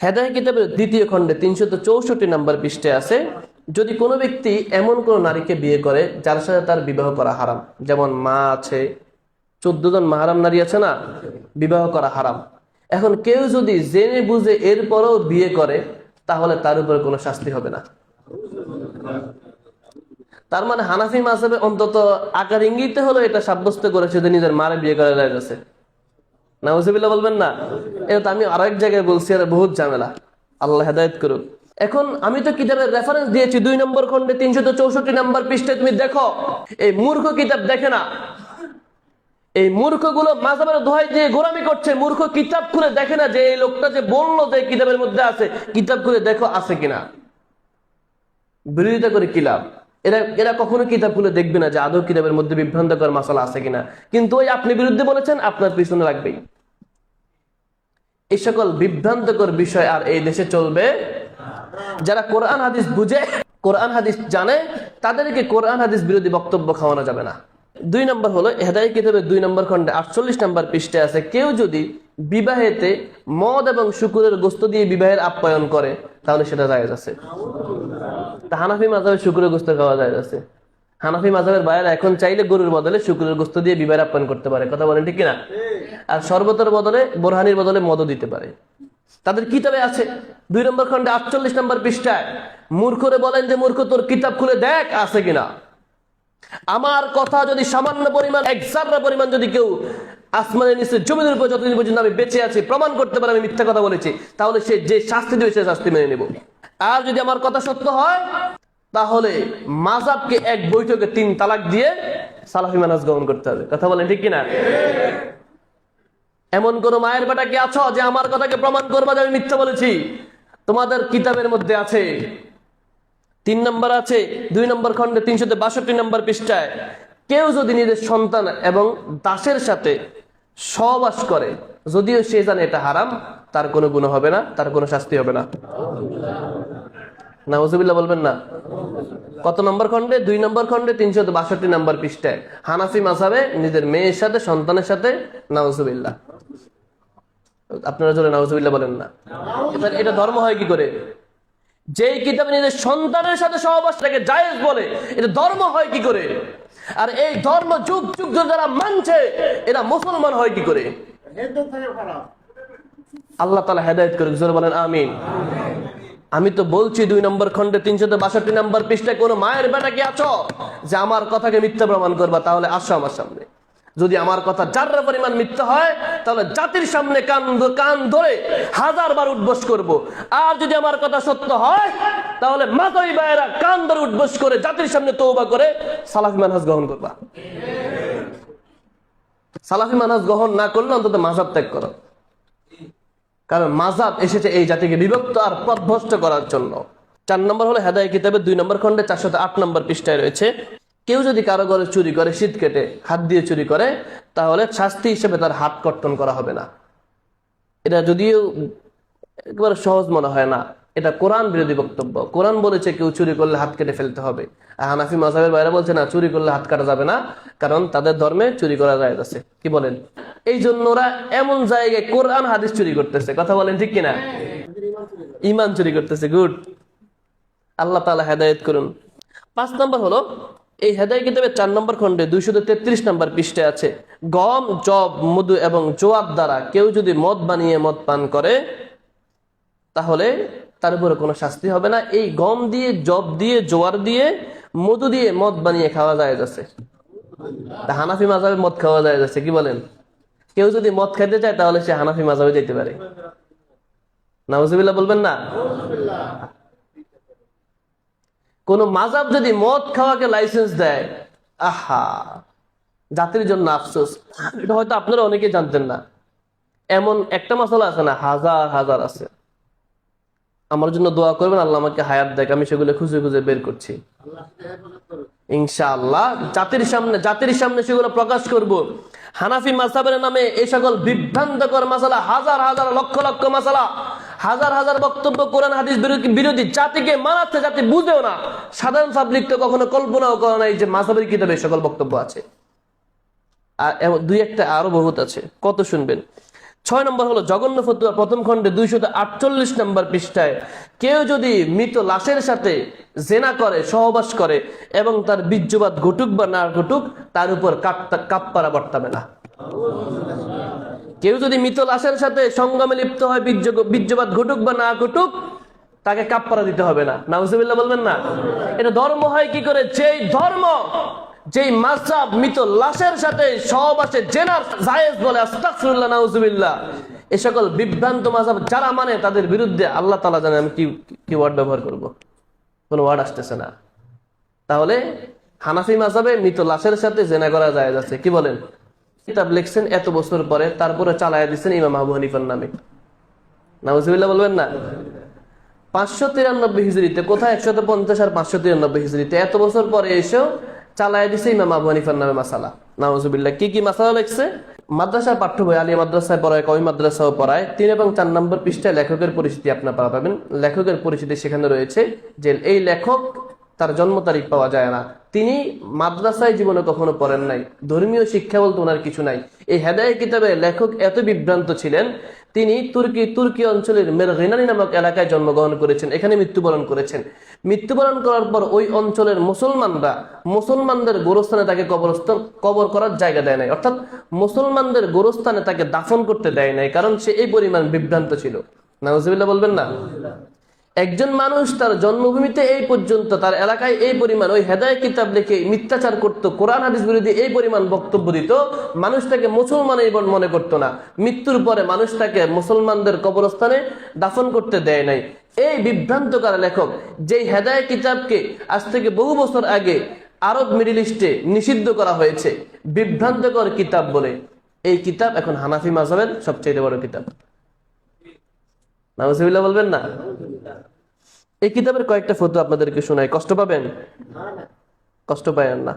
হেদায়েত কিতাবের দ্বিতীয় খণ্ডে 364 নম্বর পৃষ্ঠায় আছে, যদি কোনো ব্যক্তি এমন কোন নারীকে বিয়ে করে যার সাথে তার বিবাহ করা হারাম, যেমন মা আছে, 14 জন মাহারাম নারী আছে না, বিবাহ করা হারাম। এখন কেউ যদি জেনে বুঝে এরপরও বিয়ে করে তাহলে তার উপরে কোনো শাস্তি হবে না। তার মানে হানাফি মাযহাবে অন্তত আকার ইঙ্গিতে হলো এটা সাব্যস্ত করেছে যে নিজের মারে বিয়ে করা যায় আছে। নাউজুবিল্লাহ বলবেন না? এটা তো আমি আরেক জায়গায় বলছি, আর বহুত ঝামেলা। আল্লাহ হেদায়েত করুক। এখন আমি তো কিতাবের রেফারেন্স দিয়েছি 2 নম্বর খণ্ডে 364 নম্বর পৃষ্ঠায়, তুমি দেখো। এই মূর্খ কিতাব দেখে না, এই মূর্খগুলো মাযহাবের দোহাই দিয়ে গোলামি করছে। মূর্খ কিতাব খুলে দেখে না যে এই লোকটা যে বললো যে কিতাবের মধ্যে আছে, কিতাব খুলে দেখো আছে কিনা। বিরোধিতা করে কি লাভ? এরা কখনো কিতাব খুলে দেখবে না যে আদৌ কিতাবের মধ্যে বিভ্রান্তকর মাসালা আছে কিনা, কিন্তু ওই আপনি বিরুদ্ধে বলেছেন, আপনার পিছনে লাগবেই। এই সকল বিভ্রান্তকর বিষয় আর এই দেশে চলবে। যারা কোরআন হাদিস বুঝে, কোরআন হাদিস জানে, তাদেরকে কোরআন হাদিস বিরোধী বক্তব্য খাওয়ানো যাবে না। 2 নম্বর হলো হেদায়েত কিতাবের 2 নম্বর খণ্ডে 48 নম্বর পৃষ্ঠায় আছে, কেউ যদি বিবাহেতে মদ এবং শুকরের গোশত দিয়ে বিবাহের আপ্যায়ন করে তাহলে সেটা জায়েজ আছে। তা হানাফি মাযহাবে শুকরের গোশত খাওয়া জায়েজ আছে। হানাফি মাযহাবের বাইরে এখন চাইলে গরুর বদলে শুকরের গোশত দিয়ে বিবাহের আপ্যায়ন করতে পারে, কথা বলেন ঠিক কিনা? আর শরবতের বদলে, বোরহানির বদলে মদও দিতে পারে। তাদের কিতাবে আছে 2 নম্বর খণ্ডে 48 নম্বর পৃষ্ঠায়। মূর্খরে বলেন যে মূর্খ, তোর কিতাব খুলে দেখ আছে কিনা। আমার কথা যদি সামান্য পরিমাণ, এক যারা পরিমাণ যদি কেউ আসমানের নিচে জমিনের উপর যতদিন পর্যন্ত আমি বেঁচে আছি প্রমাণ করতে পারে আমি মিথ্যা কথা বলেছি, তাহলে সে যে শাস্তি দেবে সে শাস্তি মেনে নেব। আর যদি আমার কথা সত্য হয় তাহলে মাযহাবকে এক বৈঠকে 3 তালাক দিয়ে সালাফি মানহাজ গ্রহণ করতে হবে, কথা বলেন ঠিক কিনা? এমন কোন মায়ের বেটা কি আছো যে আমার কথাকে প্রমাণ করবা যে আমি মিথ্যা বলেছি? তোমাদের কিতাবের মধ্যে আছে। 3 নম্বর আছে 2 নম্বর খণ্ডে 362 নম্বর পৃষ্ঠায়, কেউ যদি নিজের সন্তান এবং দাসের সাথে সহবাস করে, যদিও সে জানে এটা হারাম, তার কোনো গুনাহ হবে না, তার কোনো শাস্তি হবে না। নাউজুবিল্লাহ বলবেন না? কত নম্বর খণ্ডে? 2 নম্বর খণ্ডে 362 নম্বর পৃষ্ঠায়। হানাফি মাযহাবে নিজের মেয়ের সাথে, সন্তানের সাথে, নাউজুবিল্লাহ। আপনারা জোরে নাউজুবিল্লাহ বলেন না? এটা ধর্ম হয় কি করে? যেই কিতাবে নিজের সন্তানের সাথে সহবাসটাকে জায়েজ বলে, এটা ধর্ম হয় কি করে? আর এই ধর্ম যুগ যুগ ধরে যারা মানছে এরা মুসলমান হয় কি করে? আল্লাহ তাআলা হেদায়েত করুক, জোরে বলেন আমিন। আমি তো বলছি 2 নম্বর খণ্ডে 362 নম্বর পৃষ্ঠায় কোন মায়ের বেটা কি আছো যে আমার কথাকে মিথ্যা প্রমাণ করবা? তাহলে আসো আমার সামনে। যদি আমার কথা যারা পরিমাণ মিথ্যা হয় তাহলে জাতির সামনে কান ধরে 1000 বার উঠবোস করব। আর যদি আমার কথা সত্য হয় তাহলে মাতাই ভাইয়েরা কান ধরে উঠবোস করে জাতির সামনে তওবা করে সালাফি মানহাজ গ্রহণ করবা। সালাফি মানহাজ গ্রহণ না করলে অন্তত মাযহাব ত্যাগ করো, কারণ মাযহাব এসেছে এই জাতিকে বিভক্ত আর পথভ্রষ্ট করার জন্য। 4 নম্বর হলো হেদায়েত কিতাবের 2 নম্বর খণ্ডে 408 নম্বর পৃষ্ঠায় রয়েছে, কেউ যদি কারো ঘরে চুরি করে, শীত কেটে হাত দিয়ে চুরি করে, তাহলে শাস্তি হিসেবে তার হাত কর্তন করা হবে না। এটা যদিও একেবারে সহজ মনে হয় না, এটা কোরআন বিরোধী বক্তব্য। কোরআন বলেছে কেউ চুরি করলে হাত কেটে ফেলতে হবে, আর হানাফি মাযহাবের বাইরে বলছে না, চুরি করলে হাত কাটা যাবে না, কারণ তাদের ধর্মে চুরি করা জায়েজ আছে। কি বলেন? এই জন্য ওরা এমন জায়গায় কোরআন হাদিস চুরি করতেছে, কথা বলেন ঠিক কিনা? ঈমান চুরি করতেছে। গুড, আল্লাহ তাআলা হেদায়েত করুন। 5 নম্বর হলো এই হেদায়েত কিতাবের 4 নম্বর খণ্ডে 233 নম্বর পৃষ্ঠায় আছে, গম, জব, মধু এবং জোয়াব দ্বারা কেউ যদি মদ বানিয়ে মদ পান করে তাহলে তার উপরে কোনো শাস্তি হবে না। এই গম দিয়ে, জব দিয়ে, জোয়ার দিয়ে, মধু দিয়ে মদ বানিয়ে খাওয়া জায়েজ আছে। হানাফি মাযহাবে মদ খাওয়া জায়েজ আছে। কি বলেন? কেউ যদি মদ খেতে চায় তাহলে সে হানাফি মাযহাবে যেতে পারে। নাউজুবিল্লাহ বলবেন না? কোন মাযহাব যদি মদ খাওয়াকে লাইসেন্স দেয়, আহা, জাতির জন্য আফসোস। এটা হয়তো আপনারা অনেকে জানতেন না। এমন একটা মাসালা আছে না, হাজার হাজার আছে। আমার জন্য দোয়া করবেন, আল্লাহ আমাকে হায়াত দেখ, আমি সেগুলো খুঁজে খুঁজে বের করছি ইনশাআল্লাহ। জাতির সামনে সেগুলো প্রকাশ করব। হানাফি মাযহাবের নামে এই সকল বিভ্রান্তকর মাসালা, হাজার হাজার লক্ষ লক্ষ মাসালা, হাজার হাজার বক্তব্য কোরআন হাদিস বিরোধী, জাতিকে মানাচ্ছে, জাতি বুঝেও না। সাধারণ পাবলিক তো কখনো কল্পনাও করে নাই যে মাযহাবের কিতাবে সকল বক্তব্য আছে। আর 2-1টা আরো বহুত আছে, কত শুনবেন। 6 নম্বর হলো জঘন্য ফতোয়া, প্রথম খণ্ডে 248 নম্বর পৃষ্ঠায়, কেউ যদি মৃত লাশের সাথে জেনা করে, সহবাস করে এবং তার বীর্যপাত ঘটুক বা না ঘটুক, তার উপর কাফফারা বর্তাবে না। কেউ যদি মৃত লাশের সাথে সঙ্গমে লিপ্ত হয়, বীর্যপাত ঘটুক বা না ঘটুক, তাকে কাফফারা দিতে হবে না। নাউজুবিল্লাহ বলবেন না? এটা ধর্ম হয় কি করে? যেই ধর্ম, যেই মাযহাব মৃত লাশের সাথে সহবাসে জেনার জায়েজ বলে, আস্তাগফিরুল্লাহ, নাউজুবিল্লাহ, এই সকল বিভ্রান্ত মাযহাব যারা মানে তাদের বিরুদ্ধে আল্লাহ তাআলা জানে আমি কি ওয়ার্ড ব্যবহার করব, কোন ওয়ার্ড আসতেছে না। তাহলে হানাফি মাযহাবে মৃত লাশের সাথে জেনা করা জায়েজ আছে। কি বলেন? কিতাব লিখছেন এত বছর পরে, তারপরে চালায়া দিচ্ছেন ইমাম আবু হানিফার নামে। নাউজুবিল্লাহ বলবেন না? 593 হিজরিতে, কোথায় 150 আর 593 হিজরিতে, এত বছর পরে এসেও চালায় দিছে ইমাম আবু হানিফার নামে মাসালা। নাউজুবিল্লাহ। কি মাসালা লিখছে? মাদ্রাসার পাঠ্য বই, আলিয়া মাদ্রাসায় পড়ায়, কওমি মাদ্রাসাও পড়ায়। 3 এবং 4 নম্বর পৃষ্ঠায় লেখকের পরিচিতি আপনারা পাবেন। লেখকের পরিচিতি সেখানে রয়েছে যে এই লেখক, তার জন্ম তারিখ পাওয়া যায় না, তিনি মাদ্রাসায় জীবনে কখনো পড়েন নাই, ধর্মীয় শিক্ষা বলতে ওনার কিছু নাই। এই হেদায়েত কিতাবে লেখক এত বিভ্রান্ত ছিলেন, তিনি তুর্কি অঞ্চলের মেরগিনানি নামক এলাকায় জন্মগ্রহণ করেছেন, এখানে মৃত্যুবরণ করেছেন। মৃত্যুবরণ করার পর ওই অঞ্চলের মুসলমানদের গোরস্থানে তাকে কবর করার জায়গা দেয় নাই, অর্থাৎ মুসলমানদের গোরস্থানে তাকে দাফন করতে দেয় নাই, কারণ সে এই পরিমাণ বিভ্রান্ত ছিল। নাউজুবিল্লাহ বলবেন না? একজন মানুষ তার জন্মভূমিতে এই পর্যন্ত, তার এলাকায় এই পরিমাণ ওই হেদায়েত কিতাব লিখে মিথ্যাচার করত, কোরআন হাদিস বিরোধী এই পরিমাণ বক্তব্য দিত, মানুষ তাকে মুসলমানই মনে করতো না। মৃত্যুর পরে মানুষ তাকে মুসলমানদের কবরস্থানে দাফন করতে দেয় নাই। এই বিভ্রান্তকার লেখক, যেই হেদায়েত কিতাবকে আজ থেকে বহু বছর আগে আরব মিডল ইস্টে নিষিদ্ধ করা হয়েছে বিভ্রান্তকর কিতাব বলে, এই কিতাব এখন হানাফি মাযহাবের সবচেয়ে বড় কিতাব। নাউজুবিল্লাহ বলবেন না? এই কিতাবের কয়েকটা ফতোয়া আপনাদেরকে শোনাই, কষ্ট পাবেন? কষ্ট পাবেন না।